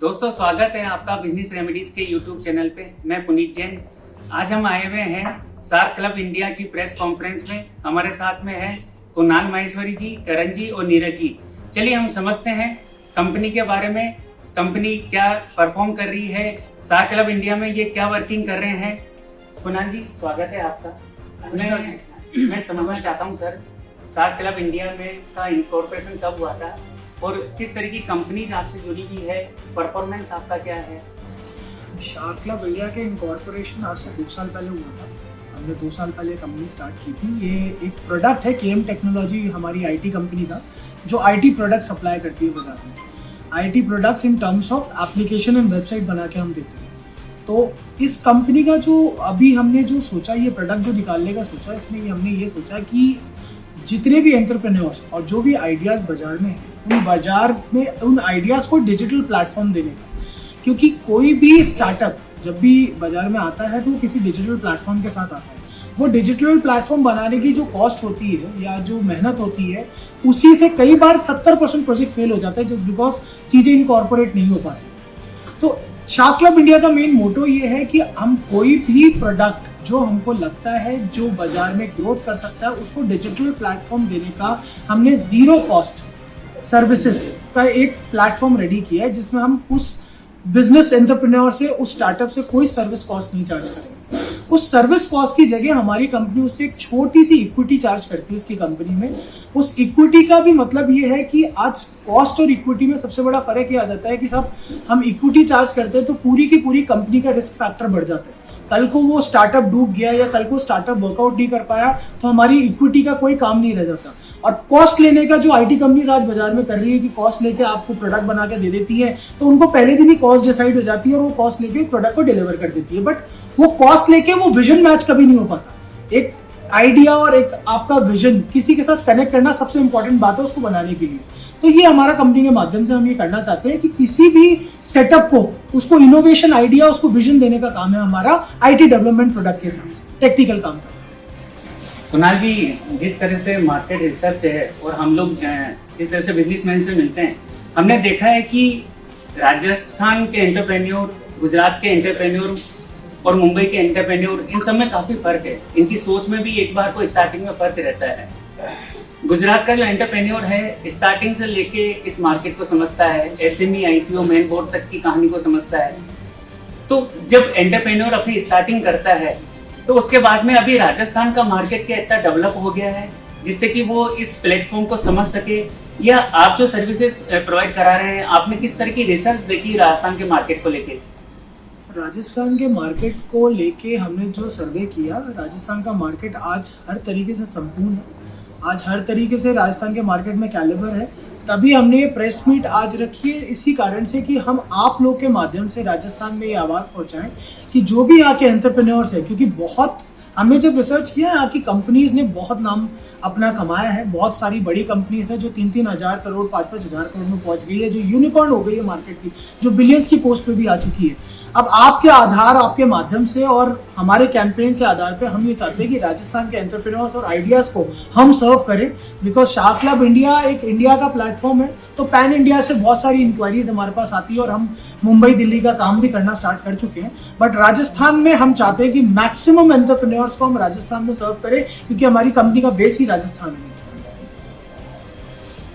दोस्तों स्वागत है आपका बिजनेस रेमेडीज के यूट्यूब चैनल पे। मैं पुनीत जैन। आज हम आए हुए हैं सार्क क्लब इंडिया की प्रेस कॉन्फ्रेंस में। हमारे साथ में है कुणाल माहेश्वरी जी, करण जी और नीरज जी। चलिए हम समझते हैं कंपनी के बारे में, कंपनी क्या परफॉर्म कर रही है, सार्क क्लब इंडिया में ये क्या वर्किंग कर रहे हैं। कुणाल जी स्वागत है आपका। मैं समझना चाहता हूँ सर, सार्क क्लब इंडिया में का इनकॉर्पोरेशन कब हुआ था और किस तरह की कंपनीज आपसे जुड़ी हुई है, परफॉर्मेंस आपका क्या है। शार्क क्लब इंडिया के इनकॉर्पोरेशन आज से 2 साल पहले हुआ था। हमने 2 साल पहले कंपनी स्टार्ट की थी। ये एक प्रोडक्ट है, केएम टेक्नोलॉजी हमारी आईटी कंपनी था जो आईटी प्रोडक्ट सप्लाई करती है बाजार में। IT products in terms of application and website बना के हम देते हैं। तो इस कंपनी का जो अभी हमने जो सोचा, ये प्रोडक्ट जो निकालने का सोचा, इसमें हमने ये सोचा कि जितने भी एंटरप्रेन्योर्स और जो भी आइडियाज़ बाजार में हैं, उन बाजार में उन आइडियाज़ को डिजिटल प्लेटफॉर्म देने का। क्योंकि कोई भी स्टार्टअप जब भी बाजार में आता है तो वो किसी डिजिटल प्लेटफॉर्म के साथ आता है। वो डिजिटल प्लेटफॉर्म बनाने की जो कॉस्ट होती है या जो मेहनत होती है, उसी से कई बार 70% प्रोजेक्ट फेल हो जाता है जस्ट बिकॉज चीज़ें इनकॉर्पोरेट नहीं हो पाती। तो शार्क क्लब इंडिया का मेन मोटो ये है कि हम कोई भी प्रोडक्ट जो हमको लगता है जो बाजार में ग्रोथ कर सकता है, उसको डिजिटल प्लेटफॉर्म देने का हमने जीरो कॉस्ट सर्विसेज का एक प्लेटफॉर्म रेडी किया है, जिसमें हम उस बिजनेस एंटरप्रेन्योर से, उस स्टार्टअप से कोई सर्विस कॉस्ट नहीं चार्ज करेंगे। उस सर्विस कॉस्ट की जगह हमारी कंपनी उससे एक छोटी सी इक्विटी चार्ज करती है उसकी कंपनी में। उस इक्विटी का भी मतलब ये है कि आज कॉस्ट और इक्विटी में सबसे बड़ा फर्क ये आ जाता है कि साहब हम इक्विटी चार्ज करते हैं तो पूरी की पूरी कंपनी का रिस्क फैक्टर बढ़ जाता है। कल को वो स्टार्टअप डूब गया या कल को स्टार्टअप वर्कआउट नहीं कर पाया तो हमारी इक्विटी का कोई काम नहीं रह जाता। और कॉस्ट लेने का जो आईटी कंपनीज आज बाजार में कर रही है कि कॉस्ट लेके आपको प्रोडक्ट बना के दे देती है, तो उनको पहले दिन ही कॉस्ट डिसाइड हो जाती है और वो कॉस्ट लेके प्रोडक्ट को डिलीवर कर देती है। बट वो कॉस्ट लेके वो विजन मैच कभी नहीं हो पाता। एक आइडिया और एक आपका विजन किसी के साथ कनेक्ट करना सबसे इंपॉर्टेंट बात है उसको बनाने के लिए। तो ये हमारा कंपनी के माध्यम से हम ये करना चाहते हैं कि किसी भी सेटअप को, उसको इनोवेशन आइडिया, उसको विजन देने का काम है हमारा आईटी डेवलपमेंट प्रोडक्ट के हिसाब से, टेक्निकल काम का। कुणाल जी, जिस तरह से मार्केट रिसर्च है और हम लोग जिस तरह से बिजनेसमैन से मिलते हैं, हमने देखा है कि राजस्थान के एंटरप्रेन्योर, गुजरात के एंटरप्रेन्योर और मुंबई के एंटरप्रेन्योर, इन सब में काफी फर्क है। इनकी सोच में भी एक बार को स्टार्टिंग में फर्क रहता है। गुजरात का जो एंटरप्रेन्योर है स्टार्टिंग से लेके इस मार्केट को समझता है, एसएमई, आईपीओ, मेन बोर्ड तक की कहानी को समझता है। तो जब एंटरप्रेन्योर अपनी स्टार्टिंग करता है तो उसके बाद में अभी राजस्थान का मार्केट क्या इतना डेवलप हो गया है जिससे कि वो इस प्लेटफॉर्म को समझ सके, या आप जो सर्विसेज प्रोवाइड करा रहे हैं, आपने किस तरह की रिसर्च देखी राजस्थान के मार्केट को लेके? राजस्थान के मार्केट को लेके हमने जो सर्वे किया, राजस्थान का मार्केट आज हर तरीके से संपूर्ण है। आज हर तरीके से राजस्थान के मार्केट में कैलिबर है। तभी हमने ये प्रेस मीट आज रखी है, इसी कारण से कि हम आप लोग के माध्यम से राजस्थान में ये आवाज़ पहुंचाएं कि जो भी यहाँ के एंटरप्रेन्योर्स है, क्योंकि बहुत हमने जब रिसर्च किया, यहाँ की कंपनीज ने बहुत नाम अपना कमाया है। बहुत सारी बड़ी कंपनीज है जो 3-3 हज़ार करोड़, 5-5 हज़ार करोड़ में पहुंच गई है, जो यूनिकॉर्न हो गई है मार्केट की, जो बिलियंस की पोस्ट पे भी आ चुकी है। अब आपके आधार, आपके माध्यम से और हमारे कैंपेन के आधार पे हम ये चाहते हैं कि राजस्थान के एंटरप्रेन्योर्स और आइडियाज को हम सर्व करें। बिकॉज शार्क क्लब इंडिया एक इंडिया का प्लेटफॉर्म है, तो पैन इंडिया से बहुत सारी इंक्वायरीज हमारे पास आती है और हम मुंबई, दिल्ली का काम भी करना स्टार्ट कर चुके हैं। बट राजस्थान में हम चाहते हैं कि मैक्सिमम एंटरप्रेन्योर्स को हम राजस्थान में सर्व करें, क्योंकि हमारी कंपनी का बेस ही राजस्थान है।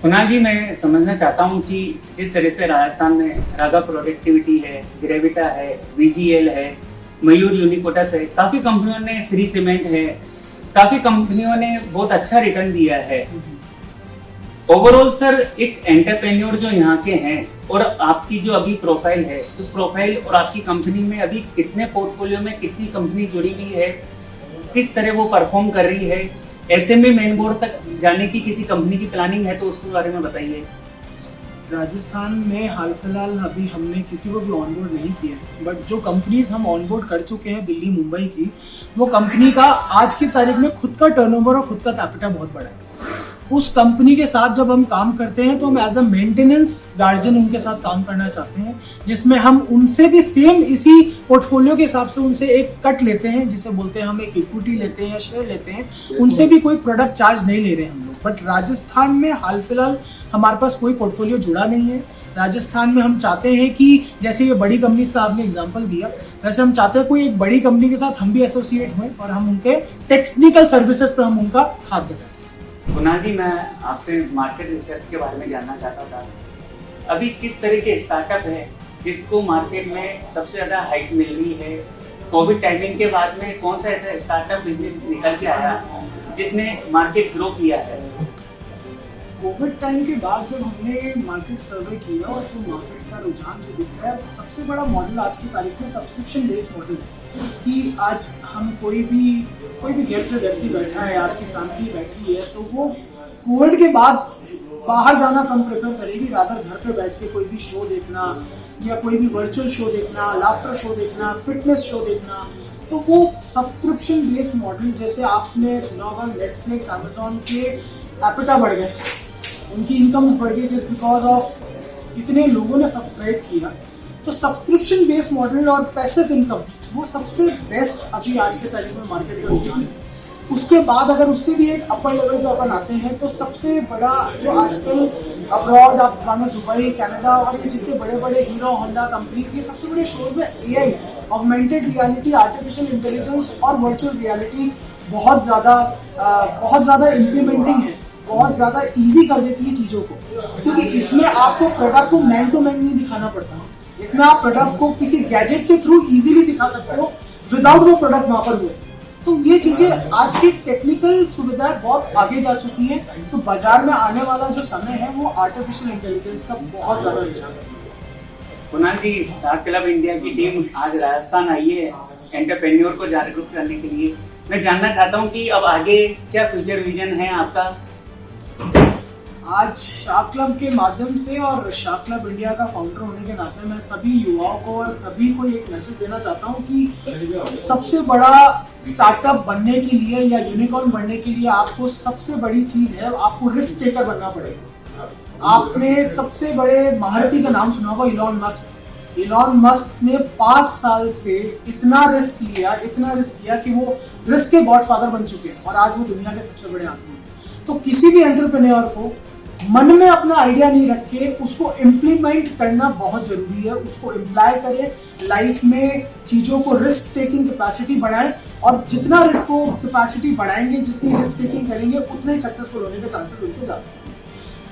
कुणाल जी, मैं समझना चाहता हूँ कि जिस तरह से राजस्थान में रागा प्रोडक्टिविटी है, ग्रेविटा है, वीजीएल है, मयूर यूनिकोटस है, काफी कंपनियों ने, श्री सीमेंट है, काफी कंपनियों ने बहुत अच्छा रिटर्न दिया है। ओवरऑल सर, एक एंटरप्रेन्योर जो यहाँ के हैं और आपकी जो अभी प्रोफाइल है, उस प्रोफाइल और आपकी कंपनी में अभी कितने पोर्टफोलियो में कितनी कंपनी जुड़ी हुई है, किस तरह वो परफॉर्म कर रही है, एसएमई, मेन बोर्ड तक जाने की किसी कंपनी की प्लानिंग है तो उसके बारे में बताइए। राजस्थान में हाल फिलहाल अभी हमने किसी को भी ऑनबोर्ड नहीं किया, बट जो कंपनीज हम ऑनबोर्ड कर चुके हैं दिल्ली, मुंबई की, वो कंपनी का आज की तारीख में खुद का टर्नओवर और खुद का कैपिटल बहुत बड़ा है। उस कंपनी के साथ जब हम काम करते हैं तो हम एज अ मेंटेनेंस गार्जियन उनके साथ काम करना चाहते हैं, जिसमें हम उनसे भी सेम इसी पोर्टफोलियो के हिसाब से उनसे एक कट लेते हैं, जिसे बोलते हैं हम एक इक्विटी लेते हैं या शेयर लेते हैं। उनसे भी कोई प्रोडक्ट चार्ज नहीं ले रहे हम लोग। बट राजस्थान में हाल फिलहाल हमारे पास कोई पोर्टफोलियो जुड़ा नहीं है। राजस्थान में हम चाहते हैं कि जैसे ये बड़ी कंपनीज का आपने एग्जांपल दिया, वैसे हम चाहते हैं कोई एक बड़ी कंपनी के साथ हम भी एसोसिएट हों और हम उनके टेक्निकल सर्विसेज पे हम उनका हाथ बढ़ाएं। कुणाल जी, मैं आपसे मार्केट रिसर्च के बारे में जानना चाहता था। अभी किस तरह के स्टार्टअप है जिसको मार्केट में सबसे ज़्यादा हाइट मिल रही है? कोविड टाइमिंग के बाद में कौन सा ऐसा स्टार्टअप बिजनेस निकल के आया जिसने मार्केट ग्रो किया है? कोविड टाइम के बाद जब हमने मार्केट सर्वे किया और जो मार्केट का रुझान जो दिख रहा है, तो सबसे बड़ा मॉडल आज की तारीख में सब्सक्रिप्शन बेस्ड मॉडल है कि आज हम कोई भी घर पे व्यक्ति बैठा है, आपकी फैमिली बैठी है, तो वो कोविड के बाद बाहर जाना कम प्रेफर करेगी, रादर घर पे बैठ के कोई भी शो देखना या कोई भी वर्चुअल शो देखना, लाफ्टर शो देखना, फिटनेस शो देखना। तो वो सब्सक्रिप्शन बेस्ड मॉडल, जैसे आपने सुना होगा नेटफ्लिक्स, अमेजोन के एपिटा बढ़ गए, उनकी इनकम्स बढ़ गई जस्ट बिकॉज ऑफ इतने लोगों ने सब्सक्राइब किया। तो सब्सक्रिप्शन बेस्ड मॉडल और पैसिव इनकम वो सबसे बेस्ट अभी आज के तारीख में मार्केट का रुझान है। उसके बाद अगर उससे भी एक अपर लेवल पे अपन आते हैं तो सबसे बड़ा जो आजकल अब्रॉड, आप मानो दुबई, कनाडा और ये जितने बड़े बड़े हीरो होंडा कंपनीज, ये सबसे बड़े शोज में AI, augmented reality, artificial intelligence और वर्चुअल रियलिटी बहुत ज़्यादा इम्प्लीमेंटिंग है, बहुत ज़्यादा ईजी कर देती है चीज़ों को, क्योंकि इसमें आपको प्रोडक्ट को मैन टू मैन नहीं दिखाना पड़ता। इसमें आप प्रोडक्ट को किसी गैजेट के थ्रू इजीली दिखा सकते हो विदाउट वो प्रोडक्ट वहाँ पर हुए। तो ये चीज़ें आज की टेक्निकल सुविधाएं बहुत आगे जा चुकी हैं। सो बाजार में आने वाला जो समय है वो आर्टिफिशियल इंटेलिजेंस का बहुत ज़्यादा रुझान है। कुणाल जी, शार्क क्लब इंडिया की टीम आज राजस्थान आई है एंटरप्रेन्योर को जागरूक करने के लिए। मैं जानना चाहता हूँ कि अब आगे क्या फ्यूचर विजन है आपका? आज शार्क क्लब के माध्यम से और शार्क क्लब इंडिया का फाउंडर होने के नाते मैं सभी युवाओं को और सभी को एक मैसेज देना चाहता हूँ कि सबसे बड़ा स्टार्टअप बनने के लिए या यूनिकॉर्न बनने के लिए आपको सबसे बड़ी चीज़ है, आपको रिस्क टेकर बनना पड़ेगा। आपने सबसे बड़े महारथी का नाम सुना होगा, इलॉन मस्क। इलॉन मस्क ने 5 साल से इतना रिस्क लिया कि वो रिस्क के गॉडफादर बन चुके हैं और आज वो दुनिया के सबसे बड़े आदमी हैं। तो किसी भी एंटरप्रेन्योर को मन में अपना आइडिया नहीं रख के उसको इम्प्लीमेंट करना बहुत ज़रूरी है। उसको इम्प्लाई करें लाइफ में, चीज़ों को रिस्क टेकिंग कैपेसिटी बढ़ाएं और जितना रिस्क को कैपेसिटी बढ़ाएंगे, जितनी रिस्क टेकिंग करेंगे, उतने ही सक्सेसफुल होने के चांसेस उनके ज़्यादा हैं।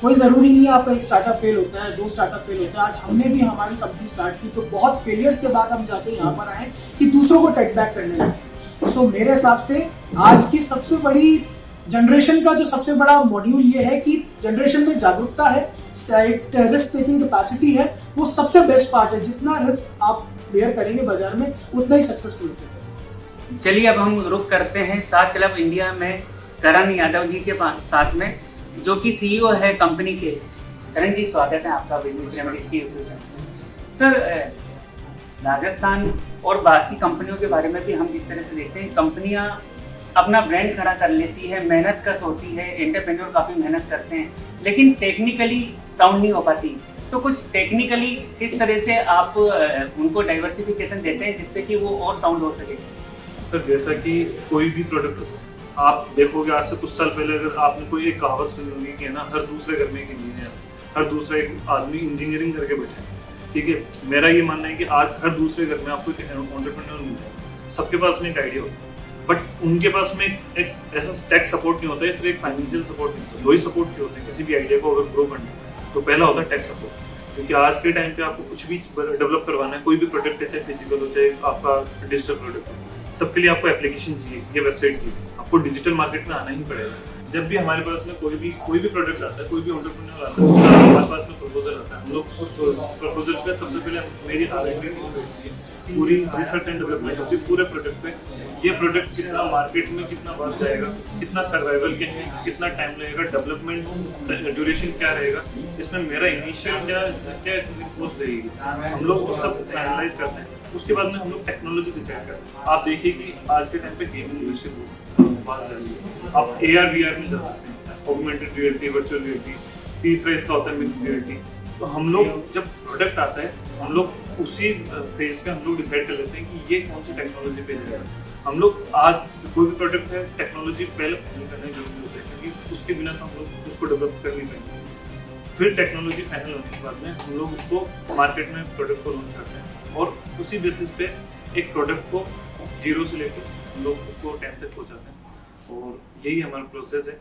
कोई ज़रूरी नहीं है आपका एक स्टार्टअप फेल होता है, 2 स्टार्टअप फेल होता है। आज हमने भी हमारी कंपनी स्टार्ट की तो बहुत फेलियर्स के बाद हम जाके यहाँ पर आए कि दूसरों को टेक बैक करने लगे। सो मेरे हिसाब से आज की सबसे बड़ी जनरेशन का जो सबसे बड़ा मॉड्यूल ये है कि जनरेशन में जागरूकता है, एक रिस्क टेकिंग कैपेसिटी है, वो सबसे बेस्ट पार्ट है। जितना रिस्क आप बेयर करेंगे बाजार में उतना ही सक्सेसफुल होते हैं। चलिए अब हम रुक करते हैं शार्क क्लब इंडिया में करण यादव जी के साथ में, जो कि सीईओ है कंपनी के। करण जी, स्वागत है आपका बिजनेस रेमेडीज की यूट्यूब चैनल। सर, राजस्थान और बाकी कंपनियों के बारे में भी हम जिस तरह से देखते हैं, कंपनियां अपना ब्रांड खड़ा कर लेती है, मेहनत कश होती है, एंटरप्रेन्योर काफ़ी मेहनत करते हैं, लेकिन टेक्निकली साउंड नहीं हो पाती। तो कुछ टेक्निकली किस तरह से आप उनको डाइवर्सिफिकेशन देते हैं जिससे कि वो और साउंड हो सके? सर, जैसा कि कोई भी प्रोडक्ट आप देखोगे, आज से कुछ साल पहले अगर आपने कोई एक कहावत सुनी होगी कि ना, हर दूसरे घर में एक इंजीनियर, हर दूसरा एक आदमी इंजीनियरिंग करके बैठे हैं। ठीक है, मेरा ये मानना है कि आज हर दूसरे घर में आपको एक एंटरप्रेन्योर मिलता है। सबके पास में एक आइडिया होता है, बट उनके पास में एक ऐसा टेक सपोर्ट नहीं होता है, फिर एक फाइनेंशियल सपोर्ट नहीं होता। 2 ही सपोर्ट जो होते हैं किसी भी आइडिया को अगर ग्रो करना है। तो पहला होता है टेक सपोर्ट, क्योंकि आज के टाइम पे आपको कुछ भी डेवलप करवाना है, कोई भी प्रोडक्ट है, चाहे फिजिकल हो चाहे आपका डिजिटल प्रोडक्ट हो, सबके लिए आपको एप्लीकेशन चाहिए या वेबसाइट चाहिए। आपको डिजिटल मार्केट में आना ही पड़ेगा। जब भी हमारे पास में कोई भी प्रोडक्ट आता है, कोई भी एंटरप्रेन्योर आता है, उसका हमारे पास में प्रपोजल आता है। हम लोग उस प्रपोजल पे सबसे पहले मेरी R&D टीम होती है, पूरी रिसर्च एंड डेवलपमेंट होती है पूरे प्रोडक्ट पे। ये प्रोडक्ट कितना मार्केट में कितना बढ़ जाएगा, कितना सर्वाइवल के लिए कितना टाइम लगेगा, डेवलपमेंट ड्यूरेशन क्या रहेगा, इसमें मेरा इनिशियल क्या कॉस्ट रहेगी, हम लोग वो सब फाइनलाइज करते हैं। उसके बाद में हम लोग टेक्नोलॉजी डिसाइड करते हैं। आप देखिए कि आज के टाइम पे गेमिंग लीडरशिप बहुत ज़रूरी है। आप AR VR में जा सकते हैं, ऑगमेंटेड रियलिटी, वर्चुअल रियलिटी। तीसरा इसका होता है मिक्स्ड रियलिटी। तो हम लोग जब प्रोडक्ट आता है, हम लोग उसी फेज पे हम लोग डिसाइड कर लेते हैं कि ये कौन सी टेक्नोलॉजी पे जाएगा। हम लोग आज कोई भी प्रोडक्ट है, टेक्नोलॉजी पहले करना जरूरी होता है, क्योंकि उसके बिना तो हम लोग उसको डेवलप कर नहीं पाएंगे। फिर टेक्नोलॉजी फाइनल होने के बाद में हम लोग उसको मार्केट में प्रोडक्ट को लॉन्च करते हैं और उसी बेसिस पे एक प्रोडक्ट को 0 से लेकर हम लोग उसको 10 तक पहुँचाते हैं और यही हमारा प्रोसेस है।